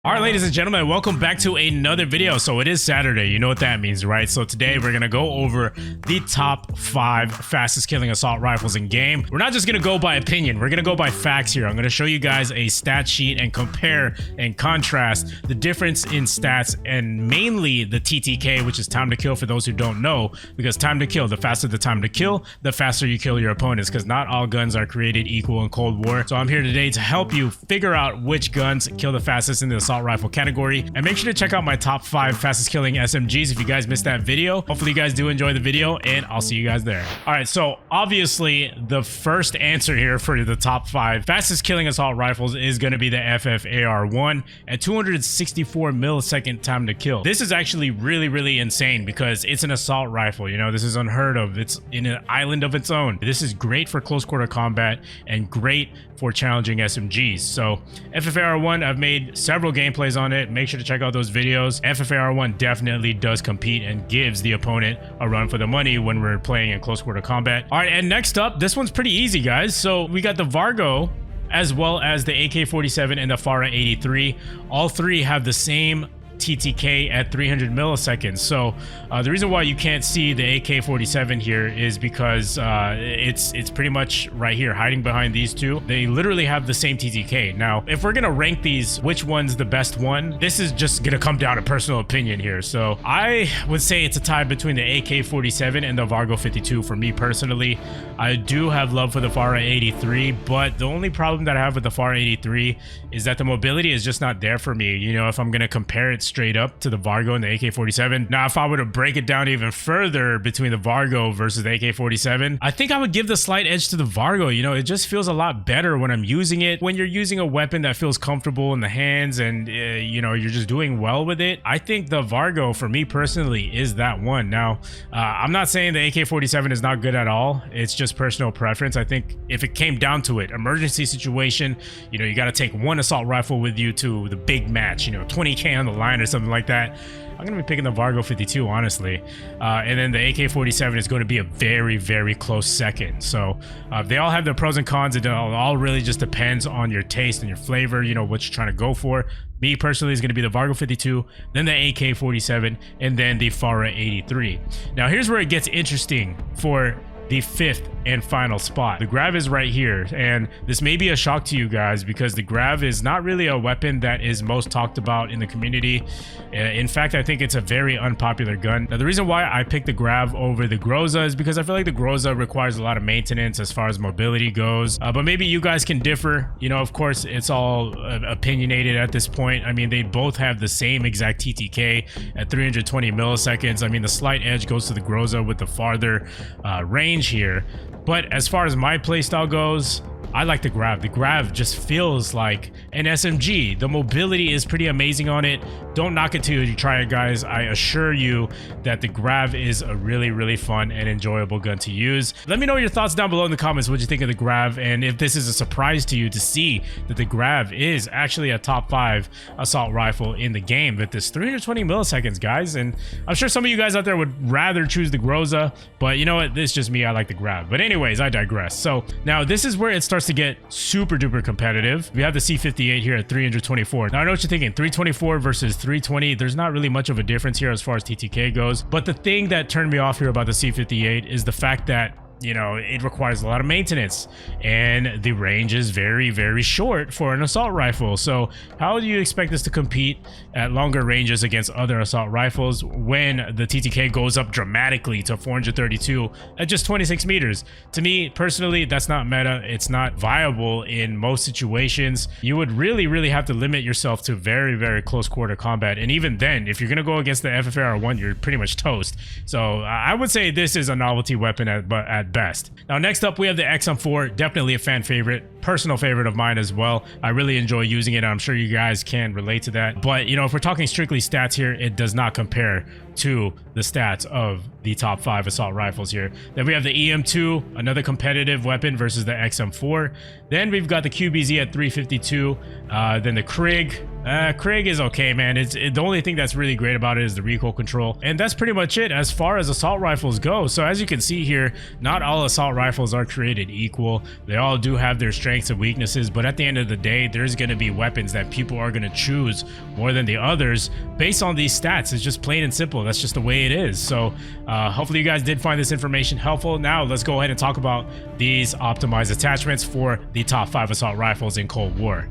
All right, ladies and gentlemen, welcome back to another video. So it is Saturday, you know what that means, right? So today we're gonna go over the top 5 fastest killing assault rifles in game. We're not just gonna go by opinion, we're gonna go by facts here. I'm gonna show you guys a stat sheet and compare and contrast the difference in stats and mainly the TTK, which is time to kill for those who don't know, because time to kill, the faster the time to kill, the faster you kill your opponents, because not all guns are created equal in Cold War. So I'm here today to help you figure out which guns kill the fastest in the assault rifle category, and make sure to check out my top 5 fastest killing SMGs if you guys missed that video. Hopefully you guys do enjoy the video, and I'll see you guys there. All right, so obviously the first answer here for the top 5 fastest killing assault rifles is going to be the FFAR1 at 264 millisecond time to kill. This is actually really insane because it's an assault rifle. You know, this is unheard of. It's in an island of its own. This is great for close quarter combat and great for challenging SMGs. So FFAR1, I've made several gameplays on it. Make sure to check out those videos. FFAR1 definitely does compete and gives the opponent a run for the money when we're playing in close quarter combat. All right, and next up, this one's pretty easy, guys. So we got the Vargo as well as the AK-47 and the FARA-83. All three have the same TTK at 300 milliseconds. So the reason why you can't see the AK-47 here is because it's pretty much right here hiding behind these two. They literally have the same TTK. Now if we're gonna rank these, which one's the best one, this is just gonna come down to personal opinion here. So I would say it's a tie between the AK-47 and the Vargo 52 for me personally. I do have love for the FARA-83, but the only problem that I have with the FARA-83 is that the mobility is just not there for me. You know, if I'm gonna compare it straight up to the Vargo and the AK-47. Now, if I were to break it down even further between the Vargo versus the AK-47, I think I would give the slight edge to the Vargo. You know, it just feels a lot better when I'm using it. When you're using a weapon that feels comfortable in the hands and, you know, you're just doing well with it, I think the Vargo, for me personally, is that one. Now, I'm not saying the AK-47 is not good at all. It's just personal preference. I think if it came down to it, emergency situation, you know, you got to take one assault rifle with you to the big match, you know, 20K on the line or something like that, I'm going to be picking the Vargo 52, honestly. And then the AK-47 is going to be a very close second. So they all have their pros and cons. It all really just depends on your taste and your flavor, you know, what you're trying to go for. Me personally is going to be the Vargo 52, then the AK-47, and then the FARA-83. Now here's where it gets interesting for the 5th and final spot. The Grav is right here, and this may be a shock to you guys because the Grav is not really a weapon that is most talked about in the community. In fact, I think it's a very unpopular gun. Now, the reason why I picked the Grav over the 𝗧𝗘 is because I feel like the 𝗧𝗘 requires a lot of maintenance as far as mobility goes, but maybe you guys can differ. You know, of course, it's all opinionated at this point. I mean, they both have the same exact TTK at 320 milliseconds. I mean, the slight edge goes to the 𝗧𝗘 with the farther range here. But as far as my playstyle goes, I like the Grav. The Grav just feels like an SMG. The mobility is pretty amazing on it. Don't knock it till you try it, guys. I assure you that the Grav is a really fun and enjoyable gun to use. Let me know your thoughts down below in the comments. What you think of the Grav, and if this is a surprise to you to see that the Grav is actually a top 5 assault rifle in the game with this 320 milliseconds, guys. And I'm sure some of you guys out there would rather choose the 𝗧𝗘, but you know what? This is just me. I like the Grav. But anyways, I digress. So now this is where it starts to get super duper competitive. We have the C58 here at 324. Now I know what you're thinking, 324 versus 320. There's not really much of a difference here as far as TTK goes. But the thing that turned me off here about the C58 is the fact that, you know, it requires a lot of maintenance and the range is very short for an assault rifle. So how do you expect this to compete at longer ranges against other assault rifles when the TTK goes up dramatically to 432 at just 26 meters? To me personally, that's not meta. It's not viable in most situations. You would really have to limit yourself to very close quarter combat, and even then, if you're gonna go against the FFAR1, you're pretty much toast. So I would say this is a novelty weapon at best. Now next up we have the XM4, definitely a fan favorite, personal favorite of mine as well. I really enjoy using it. I'm sure you guys can relate to that, but you know, if we're talking strictly stats here, it does not compare to the stats of the top 5 assault rifles here. Then we have the EM2, another competitive weapon versus the XM4. Then we've got the QBZ at 352. Then the Krig. Krig is okay, man. The only thing that's really great about it is the recoil control. And that's pretty much it as far as assault rifles go. So as you can see here, not all assault rifles are created equal. They all do have their strengths and weaknesses, but at the end of the day, there's going to be weapons that people are going to choose more than the others based on these stats. It's just plain and simple. That's just the way it is. So hopefully you guys did find this information helpful. Now let's go ahead and talk about these optimized attachments for the top 5 assault rifles in Cold War.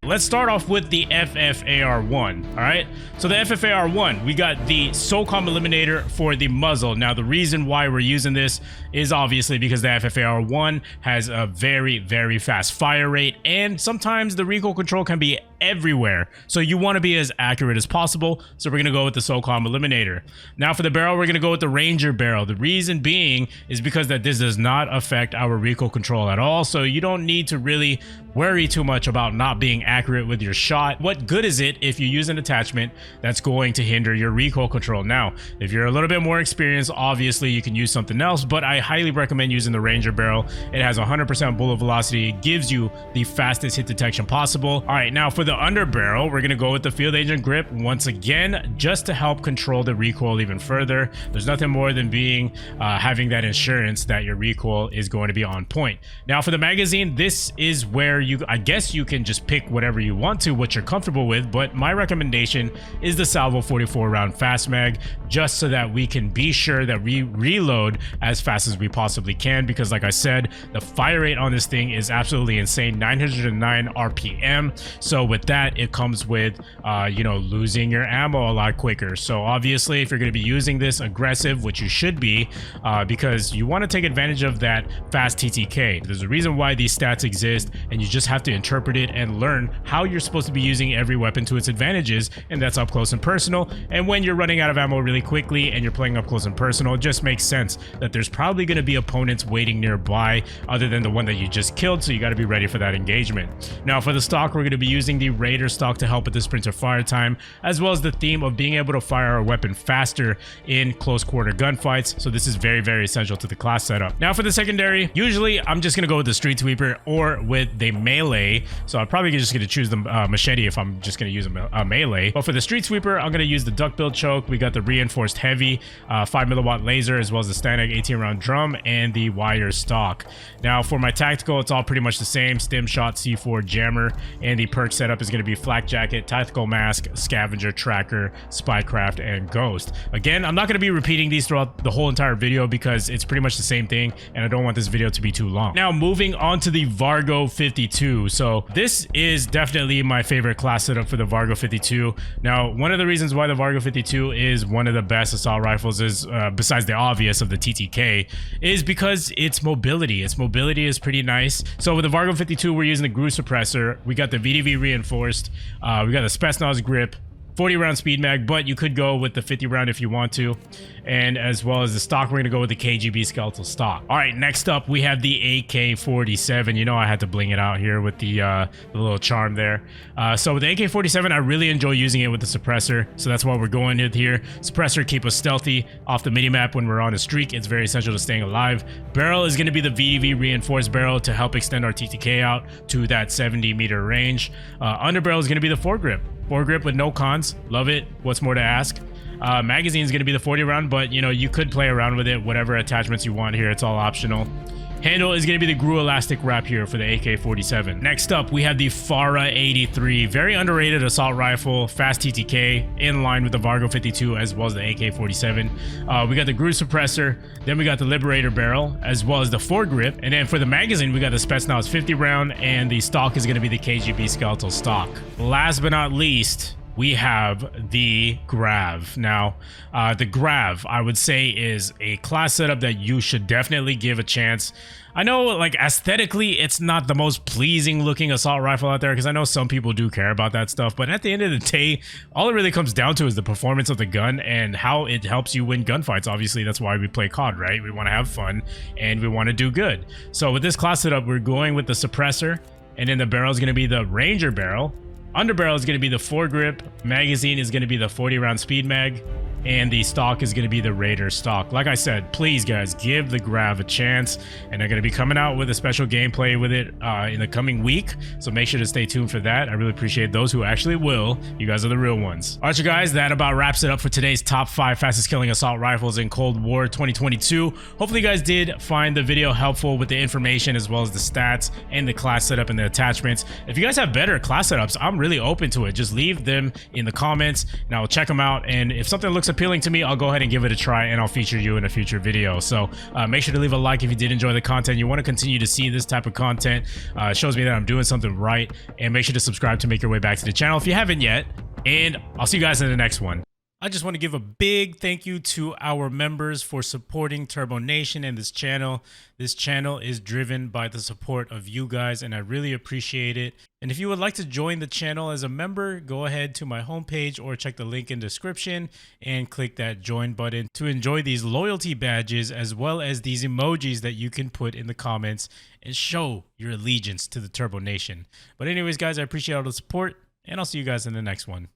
Let's start off with the FFAR1. All right, so the FFAR1, we got the SOCOM eliminator for the muzzle. Now the reason why we're using this is obviously because the FFAR1 has a very, very fast fire rate, and sometimes the recoil control can be everywhere, so you want to be as accurate as possible. So we're going to go with the SOCOM eliminator. Now for the barrel, we're going to go with the Ranger barrel. The reason being is because that this does not affect our recoil control at all, so you don't need to really worry too much about not being accurate with your shot. What good is it if you use an attachment that's going to hinder your recoil control? Now if you're a little bit more experienced, obviously you can use something else, but I highly recommend using the Ranger barrel. It has 100% bullet velocity. It gives you the fastest hit detection possible. All right, now for the underbarrel, we're going to go with the field agent grip once again, just to help control the recoil even further. There's nothing more than having that insurance that your recoil is going to be on point. Now for the magazine, this is where I guess you can just pick whatever you want to, what you're comfortable with, but my recommendation is the Salvo 44 round fast mag, just so that we can be sure that we reload as fast as we possibly can, because like I said, the fire rate on this thing is absolutely insane, 909 RPM. So with that, it comes with you know, losing your ammo a lot quicker. So obviously if you're going to be using this aggressive, which you should be, because you want to take advantage of that fast TTK. There's a reason why these stats exist, and you just have to interpret it and learn how you're supposed to be using every weapon to its advantages, and that's up close and personal. And when you're running out of ammo really quickly and you're playing up close and personal, it just makes sense that there's probably going to be opponents waiting nearby other than the one that you just killed, so you got to be ready for that engagement. Now for the stock, we're going to be using the Raider stock to help with the sprinter fire time, as well as the theme of being able to fire our weapon faster in close quarter gunfights. So this is very, very essential to the class setup. Now for the secondary, usually I'm just going to go with the street sweeper or with the melee. So I'm probably just going to choose the machete if I'm just going to use a melee. But for the street sweeper, I'm going to use the duckbill choke. We got the reinforced heavy 5mm laser, as well as the Stanag 18 round drum and the wire stock. Now for my tactical, it's all pretty much the same: stim shot, C4, jammer, and the perk setup is going to be flak jacket, tactical mask, scavenger, tracker, spycraft, and ghost. Again, I'm not going to be repeating these throughout the whole entire video because it's pretty much the same thing, and I don't want this video to be too long. Now moving on to the Vargo 52. So this is definitely my favorite class setup for the Vargo 52. Now one of the reasons why the Vargo 52 is one of the best assault rifles is, besides the obvious of the TTK, is because its mobility. Its mobility is pretty nice. So with the Vargo 52, we're using the GRU suppressor. We got the VDV reinforced. We got the Spetsnaz grip, 40 round speed mag, but you could go with the 50 round if you want to. And as well as the stock, we're going to go with the KGB skeletal stock. All right, next up, we have the AK-47. You know, I had to bling it out here with the little charm there. So with the AK-47, I really enjoy using it with the suppressor. So that's why we're going with here. Suppressor keep us stealthy off the minimap when we're on a streak. It's very essential to staying alive. Barrel is going to be the VDV reinforced barrel to help extend our TTK out to that 70-meter range. Underbarrel is going to be the foregrip. Foregrip with no cons. Love it. What's more to ask? Magazine is going to be the 40 round, but you know, you could play around with it, whatever attachments you want here. It's all optional. Handle is going to be the GRU elastic wrap here for the AK-47. Next up, we have the FARA 83. Very underrated assault rifle, fast TTK, in line with the Vargo 52 as well as the AK-47. We got the GRU suppressor, then we got the Liberator barrel, as well as the foregrip. And then for the magazine, we got the Spetsnaz 50 round, and the stock is going to be the KGB skeletal stock. Last but not least, we have the Grav. Now, the Grav, I would say, is a class setup that you should definitely give a chance. I know, like, aesthetically, it's not the most pleasing looking assault rifle out there, because I know some people do care about that stuff, but at the end of the day, all it really comes down to is the performance of the gun and how it helps you win gunfights. Obviously, that's why we play COD, right? We want to have fun and we want to do good. So with this class setup, we're going with the suppressor, and then the barrel is going to be the Ranger barrel. Underbarrel is going to be the foregrip. Magazine is going to be the 40 round speed mag. and the stock is going to be the Raider stock. Like I said, please guys, give the grav a chance, and they're going to be coming out with a special gameplay with it in the coming week, so make sure to stay tuned for that. I really appreciate those who actually will. You guys are the real ones. All right, you guys, that about wraps it up for today's top 5 fastest killing assault rifles in Cold War 2022. Hopefully you guys did find the video helpful with the information as well as the stats and the class setup and the attachments. If you guys have better class setups, I'm really open to it. Just leave them in the comments and I'll check them out, and if something looks appealing to me, I'll go ahead and give it a try and I'll feature you in a future video. So make sure to leave a like if you did enjoy the content. You want to continue to see this type of content. It shows me that I'm doing something right, and make sure to subscribe to make your way back to the channel if you haven't yet, and I'll see you guys in the next one. I just want to give a big thank you to our members for supporting Turbo Nation and this channel. This channel is driven by the support of you guys, and I really appreciate it. And if you would like to join the channel as a member, go ahead to my homepage or check the link in the description and click that join button to enjoy these loyalty badges as well as these emojis that you can put in the comments and show your allegiance to the Turbo Nation. But anyways, guys, I appreciate all the support, and I'll see you guys in the next one.